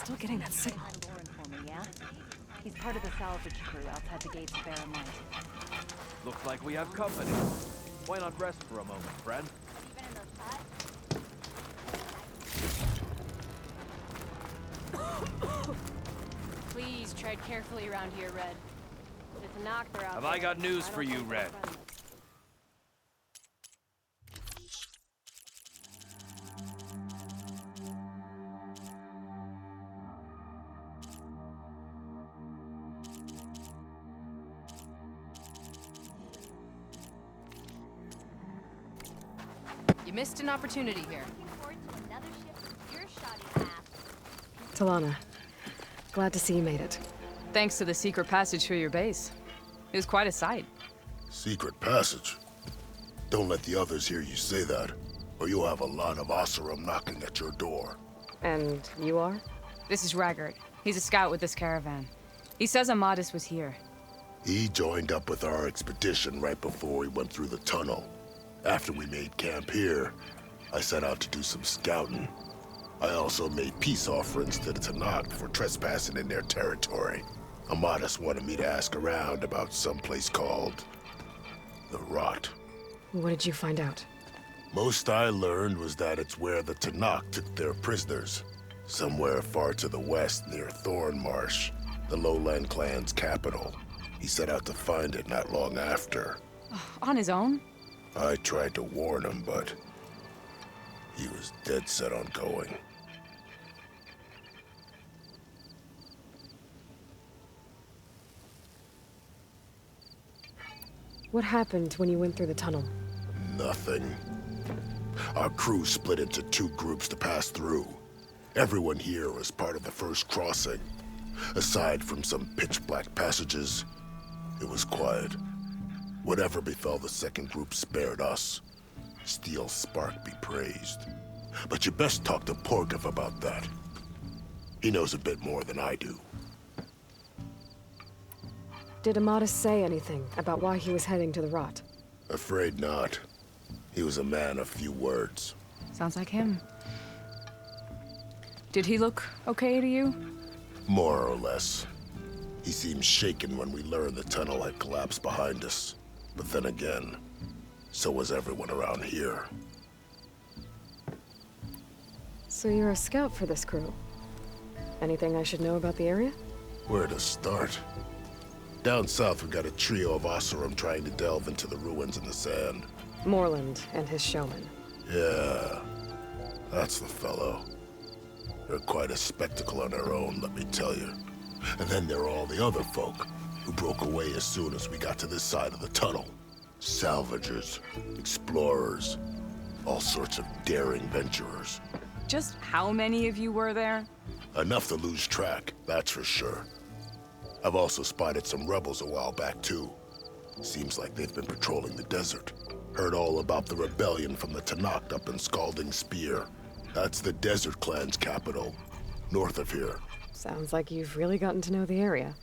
Still getting that signal. Lauren for me, yeah? He's part of the salvage crew outside the gates of Barrymont. Looks like we have company. Why not rest for a moment, friend? Please tread carefully around here, Red. It's a knock they're out Have there. I got news don't for you, think they're Red? friendly. You missed an opportunity here. Talana, glad to see you made it. Thanks to the secret passage through your base. It was quite a sight. Secret passage? Don't let the others hear you say that, or you'll have a lot of Oseram knocking at your door. And you are? This is Raggart. He's a scout with this caravan. He says Amadis was here. He joined up with our expedition right before we went through the tunnel. After we made camp here, I set out to do some scouting. I also made peace offerings to the Tanakh for trespassing in their territory. Amadis wanted me to ask around about some place called the Rot. What did you find out? Most I learned was that it's where the Tanakh took their prisoners. Somewhere far to the west near Thornmarsh, the Lowland clan's capital. He set out to find it not long after. On his own? I tried to warn him, but he was dead set on going. What happened when you went through the tunnel? Nothing. Our crew split into two groups to pass through. Everyone here was part of the first crossing. Aside from some pitch-black passages, it was quiet. Whatever befell the second group spared us. Steel Spark be praised. But you best talk to Porgov about that. He knows a bit more than I do. Did Amadis say anything about why he was heading to the Rot? Afraid not. He was a man of few words. Sounds like him. Did he look okay to you? More or less. He seemed shaken when we learned the tunnel had collapsed behind us. But then again, so was everyone around here. So you're a scout for this crew. Anything I should know about the area? Where to start? Down south, we got a trio of Oseram trying to delve into the ruins in the sand. Moreland and his showman. Yeah, that's the fellow. They're quite a spectacle on their own, let me tell you. And then there are all the other folk, who broke away as soon as we got to this side of the tunnel. Salvagers, explorers, all sorts of daring venturers. Just how many of you were there? Enough to lose track, that's for sure. I've also spotted some rebels a while back, too. Seems like they've been patrolling the desert. Heard all about the rebellion from the Tanakh up in Scalding Spear. That's the Desert Clan's capital, north of here. Sounds like you've really gotten to know the area.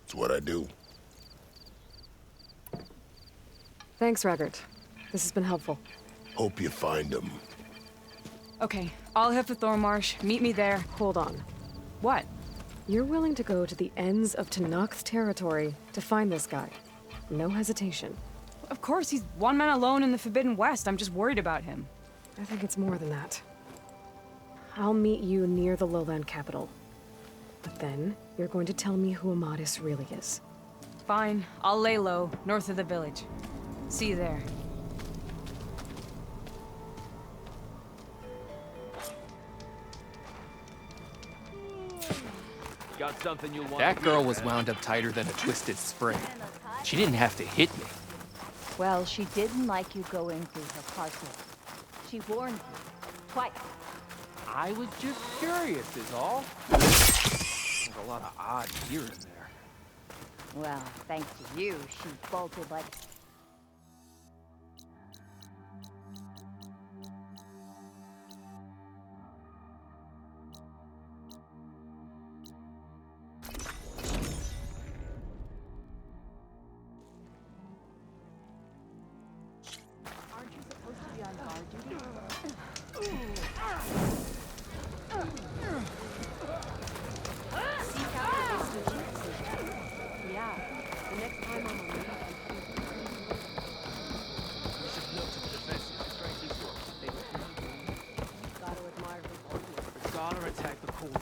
It's what I do. Thanks, Raggart. This has been helpful. Hope you find him. Okay, I'll head for Thornmarsh. Meet me there. Hold on. What? You're willing to go to the ends of Tanakh's territory to find this guy. No hesitation. Of course, he's one man alone in the Forbidden West. I'm just worried about him. I think it's more than that. I'll meet you near the Lowland capital. But then, you're going to tell me who Amadis really is. Fine, I'll lay low, north of the village. See you there. Got something you want? That girl was wound up tighter than a twisted spring. She didn't have to hit me. Well, she didn't like you going through her parcel. She warned you. Twice. I was just curious is all. There's a lot of odd gear in there. Well, thanks to you, she bolted like... Aren't you supposed to be on guard duty? honor attack the corridors,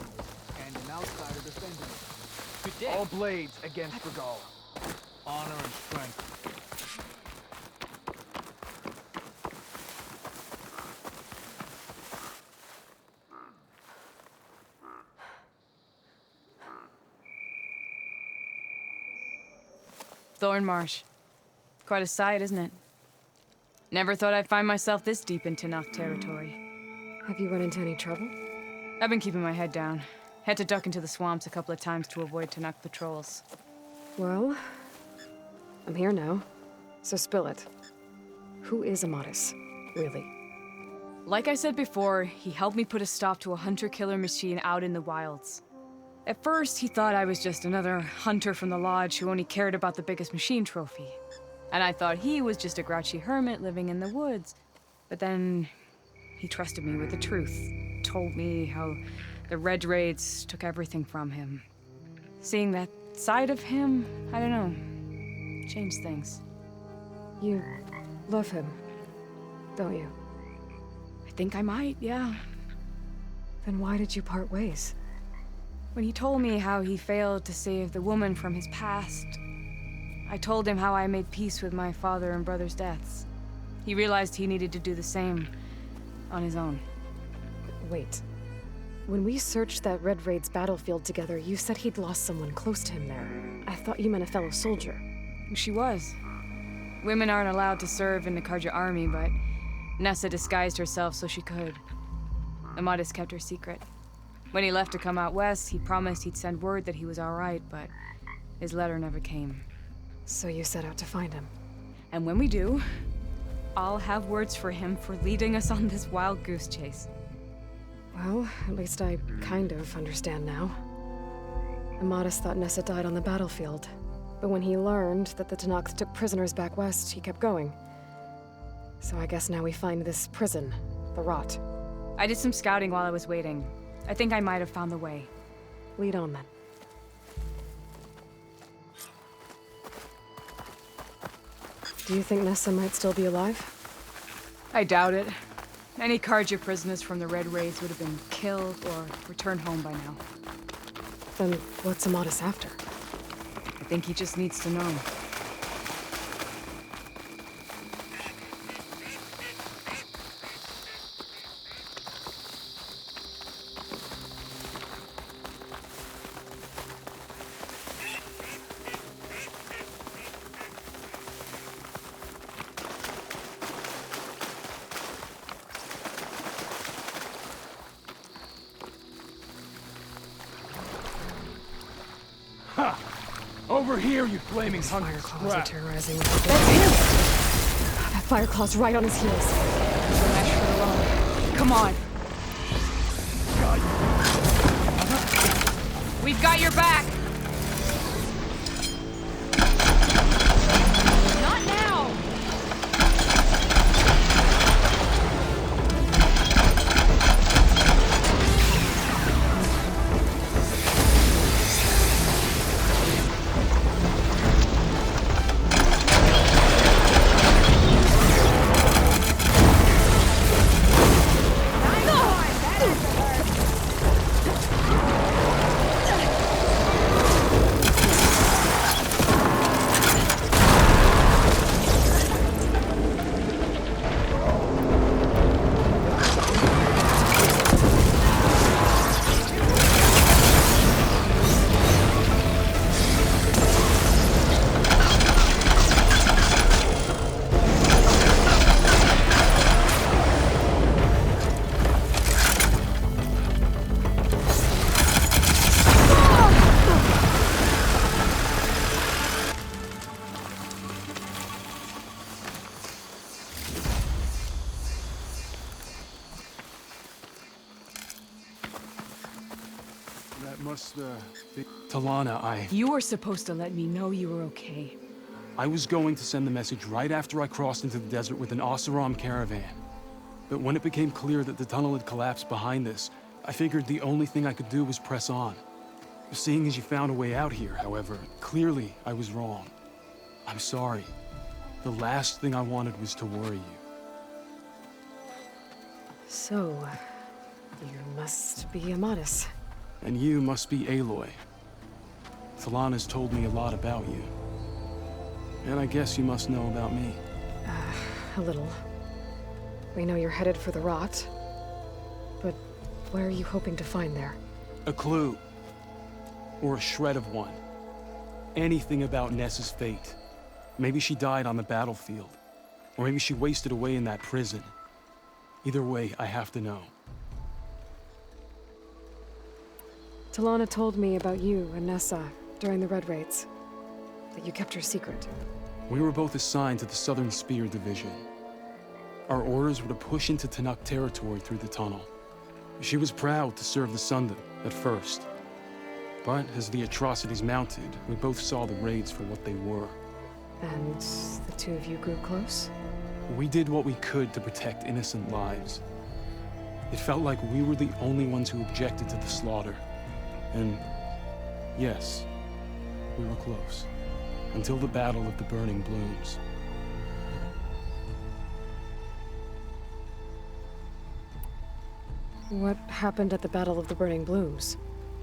and an outsider defending it. Good day. All blades against Regal. Honor and strength. Thornmarsh. Quite a sight, isn't it? Never thought I'd find myself this deep into Tenakth territory. Have you run into any trouble? I've been keeping my head down. Had to duck into the swamps a couple of times to avoid Tenakth patrols. Well, I'm here now, so spill it. Who is Amadis, really? Like I said before, he helped me put a stop to a hunter-killer machine out in the wilds. At first, he thought I was just another hunter from the Lodge who only cared about the biggest machine trophy. And I thought he was just a grouchy hermit living in the woods. But then, he trusted me with the truth. Told me how the Red Raids took everything from him. Seeing that side of him, I don't know, changed things. You love him, don't you? I think I might, yeah. Then why did you part ways? When he told me how he failed to save the woman from his past, I told him how I made peace with my father and brother's deaths. He realized he needed to do the same on his own. Wait. When we searched that Red Raid's battlefield together, you said he'd lost someone close to him there. I thought you meant a fellow soldier. She was. Women aren't allowed to serve in the Karja army, but Nessa disguised herself so she could. Amadis kept her secret. When he left to come out west, he promised he'd send word that he was all right, but his letter never came. So you set out to find him. And when we do, I'll have words for him for leading us on this wild goose chase. Well, at least I kind of understand now. Amadis thought Nessa died on the battlefield, but when he learned that the Tenakth took prisoners back west, he kept going. So I guess now we find this prison, the Rot. I did some scouting while I was waiting. I think I might have found the way. Lead on then. Do you think Nessa might still be alive? I doubt it. Any Karja prisoners from the Red Raids would have been killed or returned home by now. Then what's Amadis after? I think he just needs to know. Over here, you flaming These hunter Fireclaws are scrap. terrorizing me. That's him! That Fireclaw's right on his heels. Mesh for the wall. Come on. We've got your back! Not now! That must be... Talana, You were supposed to let me know you were okay. I was going to send the message right after I crossed into the desert with an Oseram caravan. But when it became clear that the tunnel had collapsed behind this, I figured the only thing I could do was press on. Seeing as you found a way out here, however, clearly I was wrong. I'm sorry. The last thing I wanted was to worry you. So, you're must be Amadis. And you must be Aloy. Talana's told me a lot about you. And I guess you must know about me. A little. We know you're headed for the rot. But what are you hoping to find there? A clue. Or a shred of one. Anything about Nessa's fate. Maybe she died on the battlefield. Or maybe she wasted away in that prison. Either way, I have to know. Talana told me about you and Nessa during the Red Raids. That you kept her secret. We were both assigned to the Southern Spear Division. Our orders were to push into Tenakth territory through the tunnel. She was proud to serve the Sundom at first. But as the atrocities mounted, we both saw the raids for what they were. And the two of you grew close? We did what we could to protect innocent lives. It felt like we were the only ones who objected to the slaughter. And yes, we were close. Until the Battle of the Burning Blooms. What happened at the Battle of the Burning Blooms?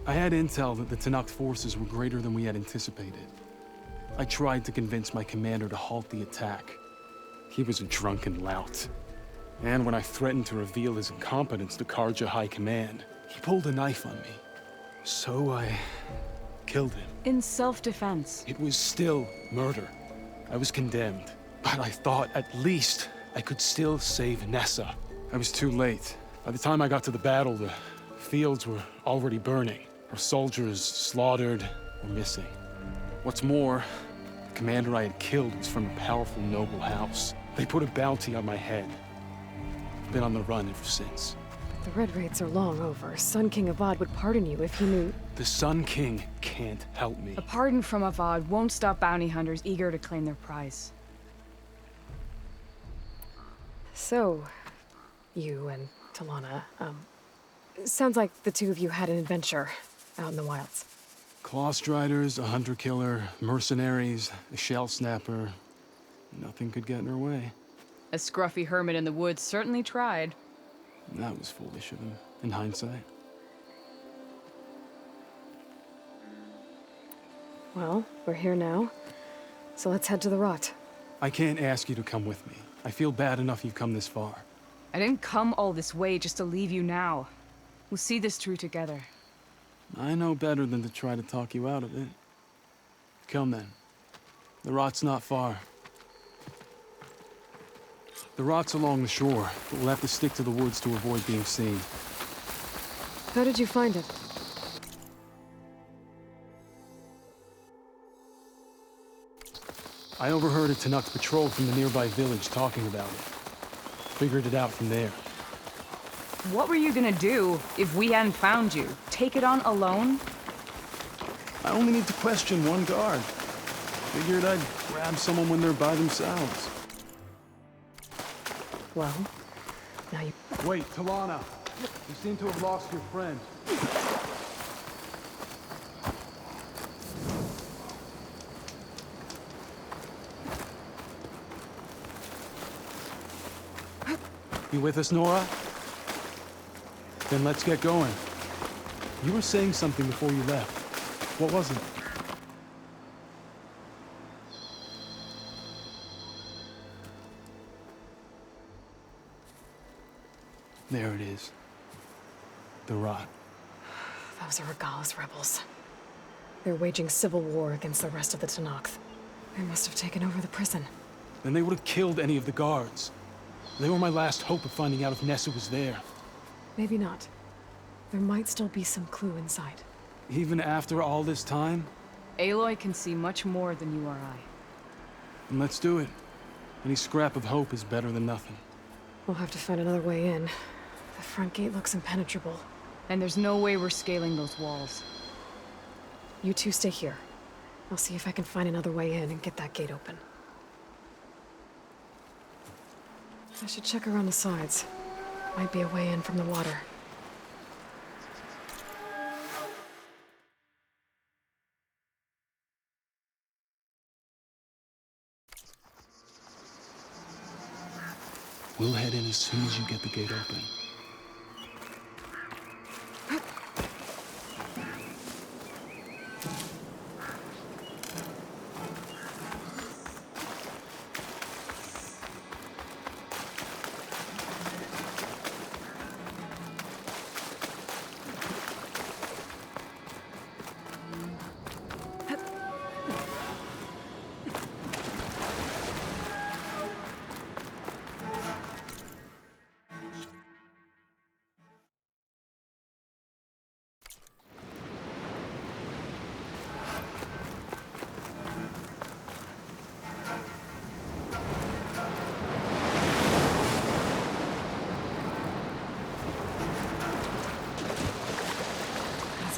I had intel that the Tenakth forces were greater than we had anticipated. I tried to convince my commander to halt the attack. He was a drunken lout. And when I threatened to reveal his incompetence to Karja High Command, he pulled a knife on me. So I killed him. In self-defense. It was still murder. I was condemned. But I thought at least I could still save Nessa. I was too late. By the time I got to the battle, the fields were already burning. Our soldiers slaughtered or missing. What's more, the commander I had killed was from a powerful noble house. They put a bounty on my head. I've been on the run ever since. The Red Raids are long over. Sun King Avad would pardon you if he knew... The Sun King can't help me. A pardon from Avad won't stop bounty hunters eager to claim their prize. So, you and Talana, sounds like the two of you had an adventure out in the wilds. Clawstriders, a hunter-killer, mercenaries, a shell snapper. Nothing could get in her way. A scruffy hermit in the woods certainly tried. That was foolish of him, in hindsight. Well, we're here now, so let's head to the rot. I can't ask you to come with me. I feel bad enough you've come this far. I didn't come all this way just to leave you now. We'll see this through together. I know better than to try to talk you out of it. Come then. The rot's not far. The rot's along the shore, but we'll have to stick to the woods to avoid being seen. How did you find it? I overheard a Tenakth patrol from the nearby village talking about it. Figured it out from there. What were you gonna do if we hadn't found you? Take it on alone? I only need to question one guard. Figured I'd grab someone when they're by themselves. Well, now you... Wait, Talana. You seem to have lost your friend. You with us, Nora? Then let's get going. You were saying something before you left. What was it? There it is. The rot. Those are Regalla's rebels. They're waging civil war against the rest of the Tenakth. They must have taken over the prison. Then they would have killed any of the guards. They were my last hope of finding out if Nessa was there. Maybe not. There might still be some clue inside. Even after all this time? Aloy can see much more than you or I. Then let's do it. Any scrap of hope is better than nothing. We'll have to find another way in. The front gate looks impenetrable. And there's no way we're scaling those walls. You two stay here. I'll see if I can find another way in and get that gate open. I should check around the sides. Might be a way in from the water. We'll head in as soon as you get the gate open.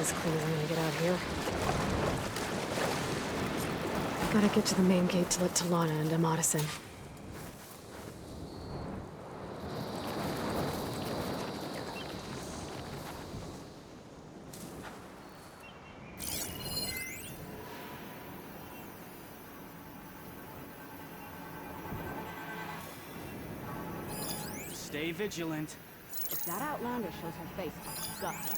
is as clean as I'm gonna get out here. Gotta get to the main gate to let Talana and Amatis in. Stay vigilant. If that Outlander shows her face, I'll gut her.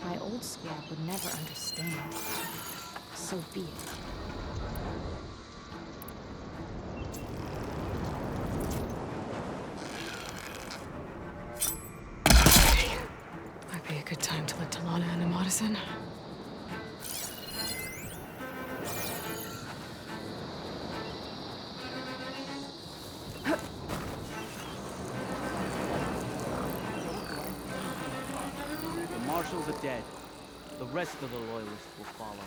My old squad would never understand. So be it. Might be a good time to let Talana and Amatis in. The marshals are dead. The rest of the loyalists will follow.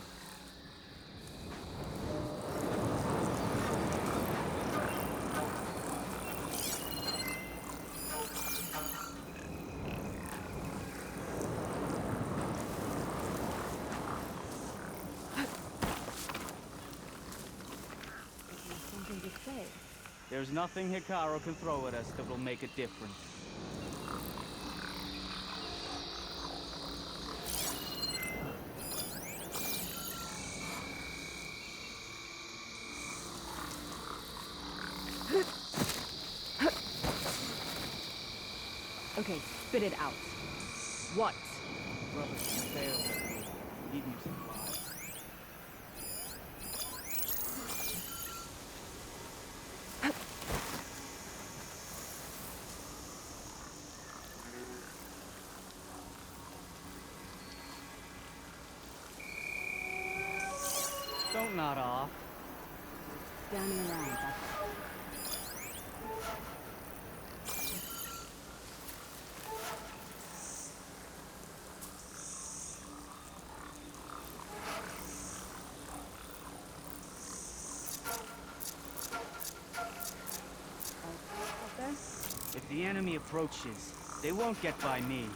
Something to say. There's nothing Hikaru can throw at us that will make a difference. Okay, spit it out. What? Brothers and fails are here. Need new supplies. Don't nod off. Scanning around, that's all. Out there? If the enemy approaches, they won't get by me.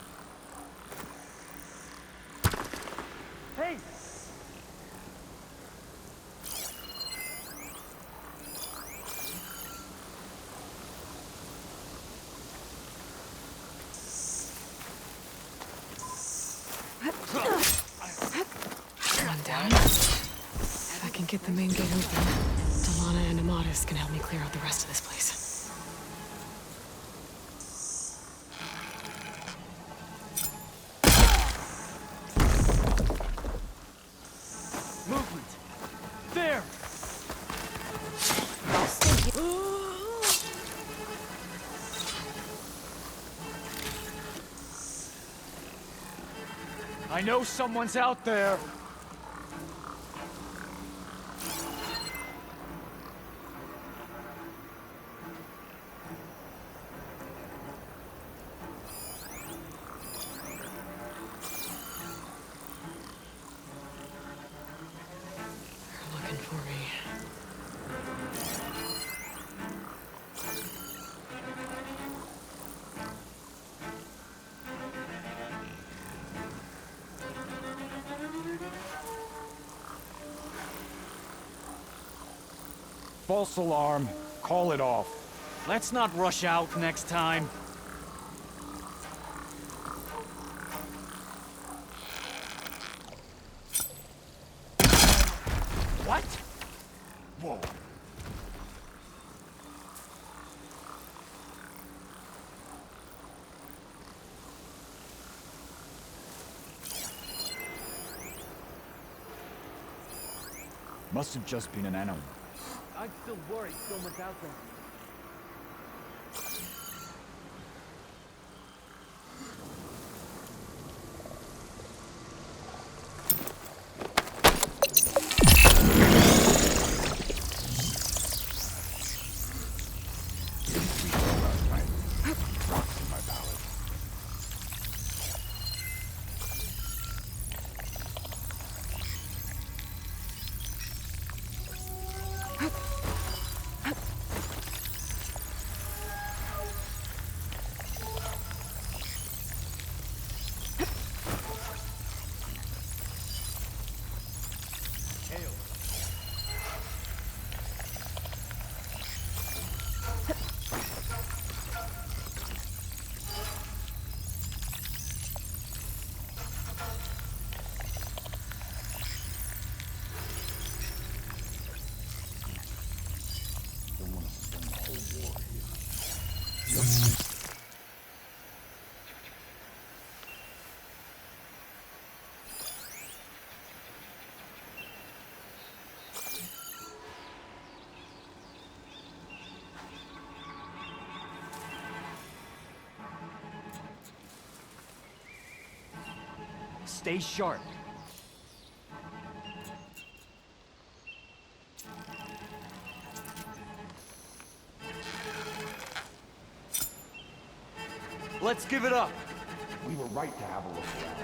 Hey! One down. If I can get the main gate open, Talana and Amatis can help me clear out the rest of this place. Movement! There! I know someone's out there. They're looking for me. False alarm. Call it off. Let's not rush out next time. What? Whoa. Must have just been an animal. I'm still worried someone's out there. Stay sharp. Let's give it up. We were right to have a look around.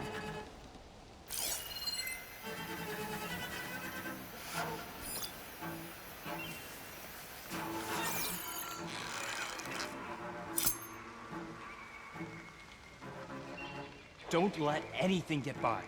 Don't let anything get by.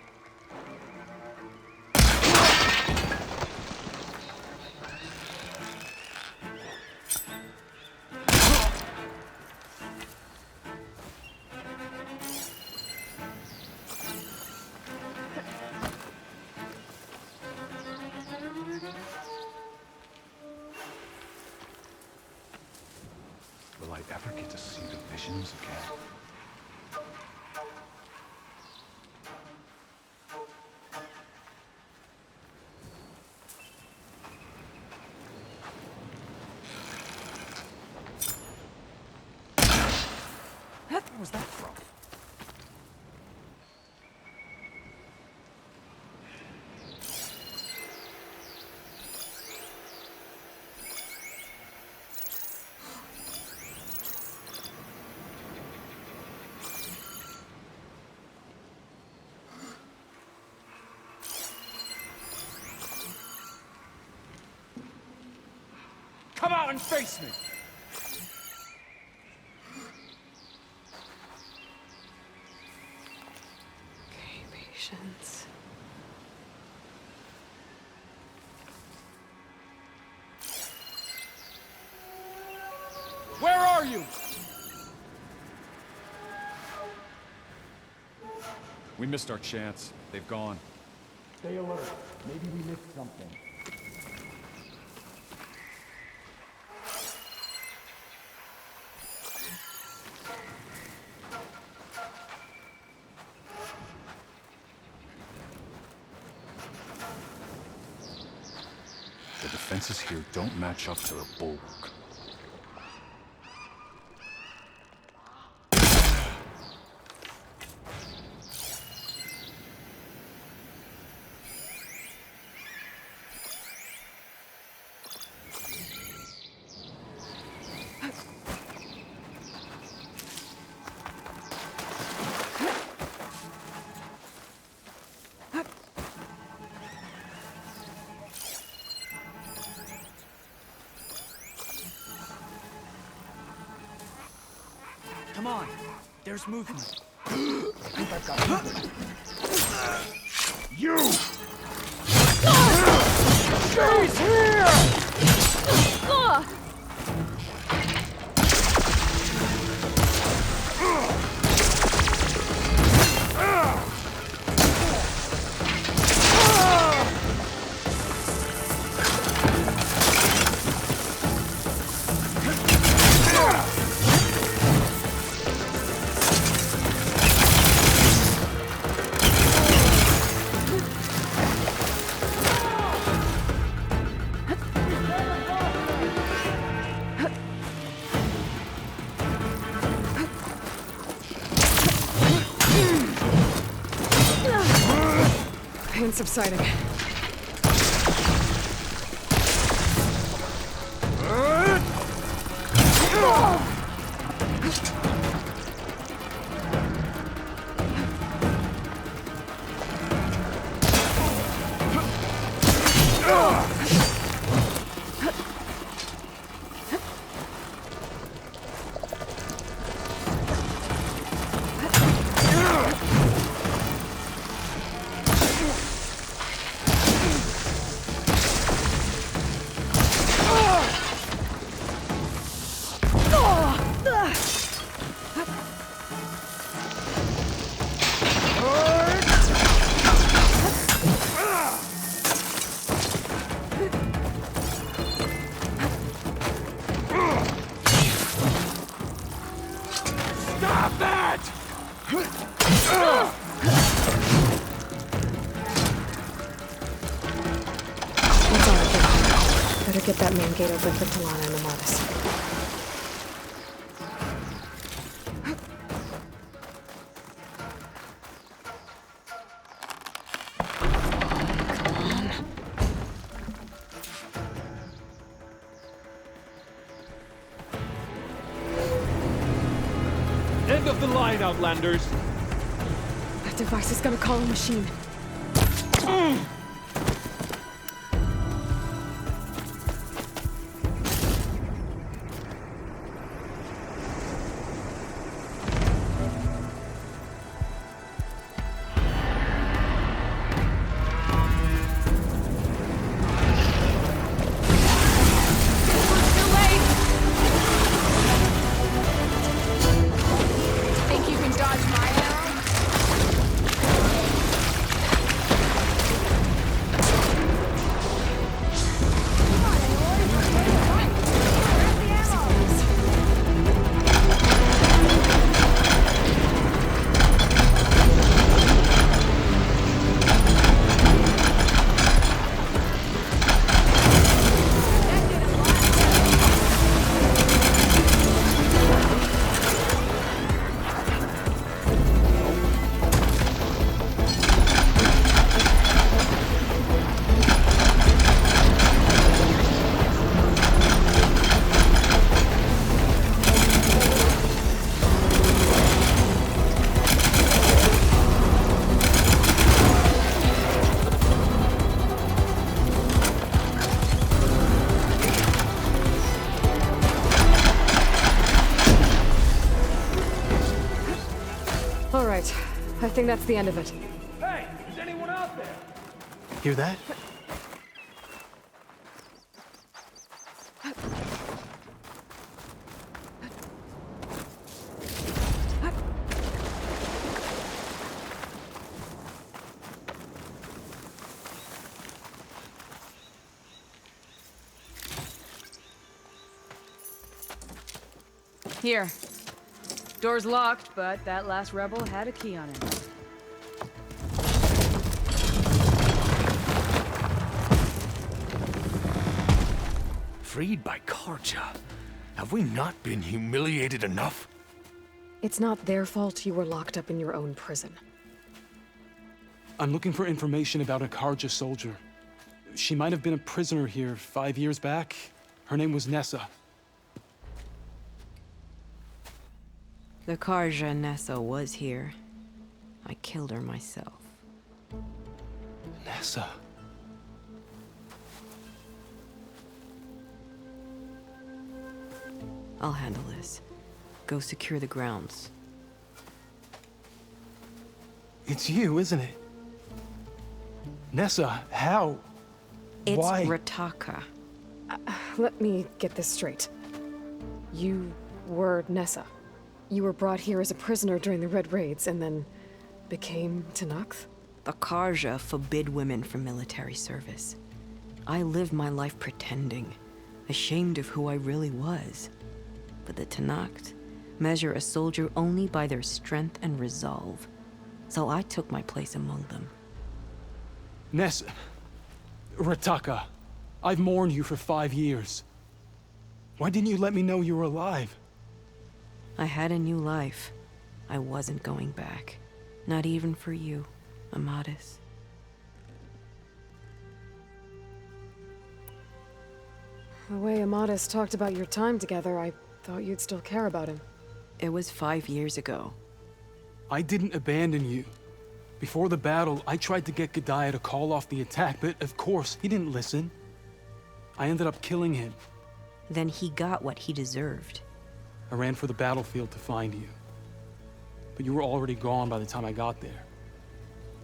Will I ever get to see the visions again? Where was that from? Come out and face me! Okay, patience. Where are you? We missed our chance. They've gone. Stay alert. Maybe we missed something. The defenses here don't match up to the bulwark. Come on. There's movement. You! She's here! Pain subsiding. Stop that! That's all I get. Better get that main gate open for Talana and Amatis. End of the line, Outlanders! That device is gonna call a machine. Think you can dodge my arrow? All right, I think that's the end of it. Hey, is anyone out there? Hear that? Here. Door's locked, but that last rebel had a key on it. Freed by Karja. Have we not been humiliated enough? It's not their fault you were locked up in your own prison. I'm looking for information about a Karja soldier. She might have been a prisoner here 5 years back. Her name was Nessa. The Karja Nessa was here. I killed her myself. Nessa. I'll handle this. Go secure the grounds. It's you, isn't it? Nessa, how? It's Why? Rataka. Let me get this straight. You were Nessa. You were brought here as a prisoner during the Red Raids and then became Tenakth? The Karja forbid women from military service. I lived my life pretending, ashamed of who I really was. But the Tenakth measure a soldier only by their strength and resolve. So I took my place among them. Nessa. Rataka. I've mourned you for 5 years. Why didn't you let me know you were alive? I had a new life. I wasn't going back. Not even for you, Amadis. The way Amadis talked about your time together, I thought you'd still care about him. It was 5 years ago. I didn't abandon you. Before the battle, I tried to get Godiah to call off the attack, but of course, he didn't listen. I ended up killing him. Then he got what he deserved. I ran for the battlefield to find you. But you were already gone by the time I got there.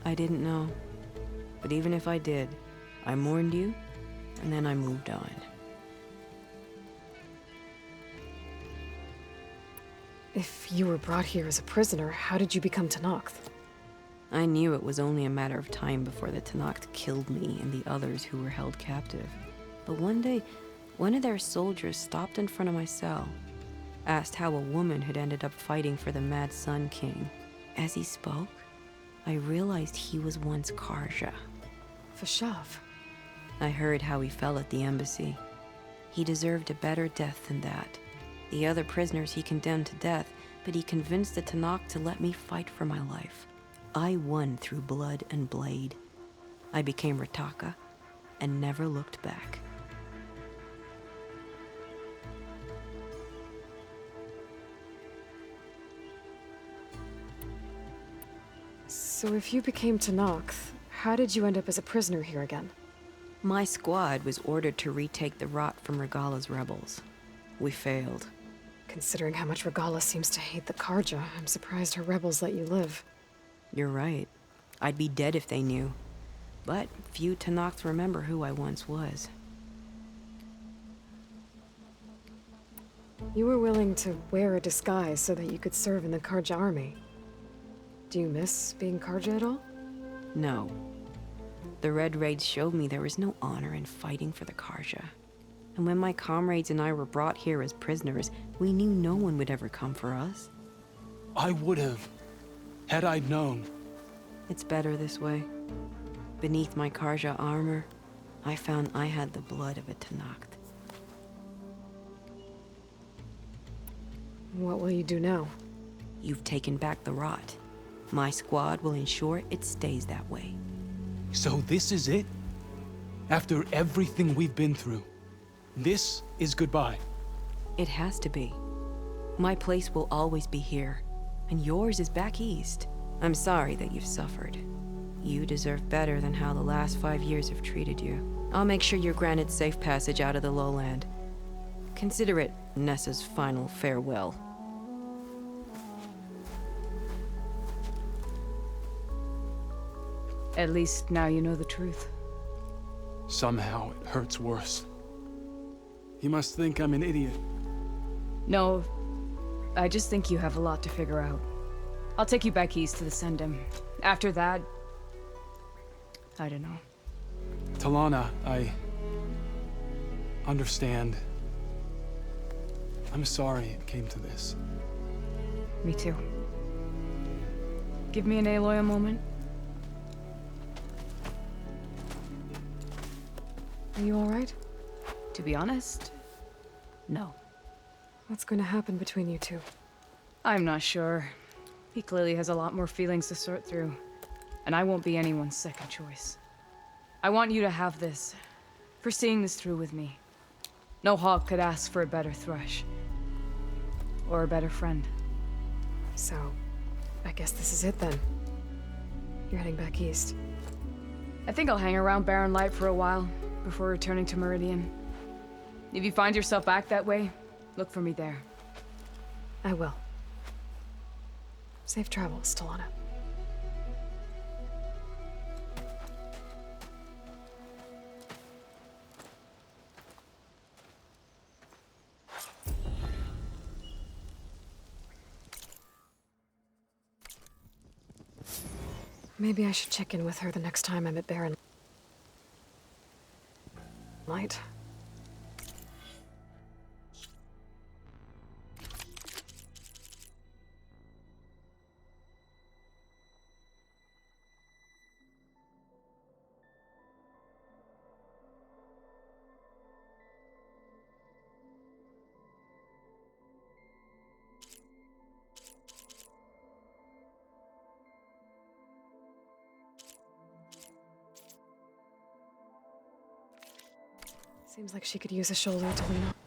I didn't know. But even if I did, I mourned you, and then I moved on. If you were brought here as a prisoner, how did you become Tenakth? I knew it was only a matter of time before the Tenakth killed me and the others who were held captive. But one day, one of their soldiers stopped in front of my cell, asked how a woman had ended up fighting for the Mad Sun King. As he spoke, I realized he was once Karja. Fashav. I heard how he fell at the embassy. He deserved a better death than that. The other prisoners he condemned to death, but he convinced the Tenakth to let me fight for my life. I won through blood and blade. I became Rataka and never looked back. So if you became Tenakth, how did you end up as a prisoner here again? My squad was ordered to retake the Rot from Regala's rebels. We failed. Considering how much Regala seems to hate the Karja, I'm surprised her rebels let you live. You're right. I'd be dead if they knew. But few Tenakth remember who I once was. You were willing to wear a disguise so that you could serve in the Karja army. Do you miss being Karja at all? No. The Red Raids showed me there was no honor in fighting for the Karja. And when my comrades and I were brought here as prisoners, we knew no one would ever come for us. I would have, had I known. It's better this way. Beneath my Karja armor, I found I had the blood of a Tenakth. What will you do now? You've taken back the Rot. My squad will ensure it stays that way. So this is it? After everything we've been through, this is goodbye? It has to be. My place will always be here, and yours is back east. I'm sorry that you've suffered. You deserve better than how the last 5 years have treated you. I'll make sure you're granted safe passage out of the lowland. Consider it Nessa's final farewell. At least now you know the truth. Somehow it hurts worse. He must think I'm an idiot. No, I just think you have a lot to figure out. I'll take you back east to the Sendem. After that, I don't know. Talana, I understand. I'm sorry it came to this. Me too. Give me an Aloy a moment. Are you alright? To be honest, no. What's going to happen between you two? I'm not sure. He clearly has a lot more feelings to sort through, and I won't be anyone's second choice. I want you to have this, for seeing this through with me. No hawk could ask for a better thrush. Or a better friend. So, I guess this is it then. You're heading back east. I think I'll hang around Barren Light for a while, before returning to Meridian. If you find yourself back that way, look for me there. I will. Safe travels, Talana. Maybe I should check in with her the next time I'm at Barren Light. Seems like she could use a shoulder to lean on.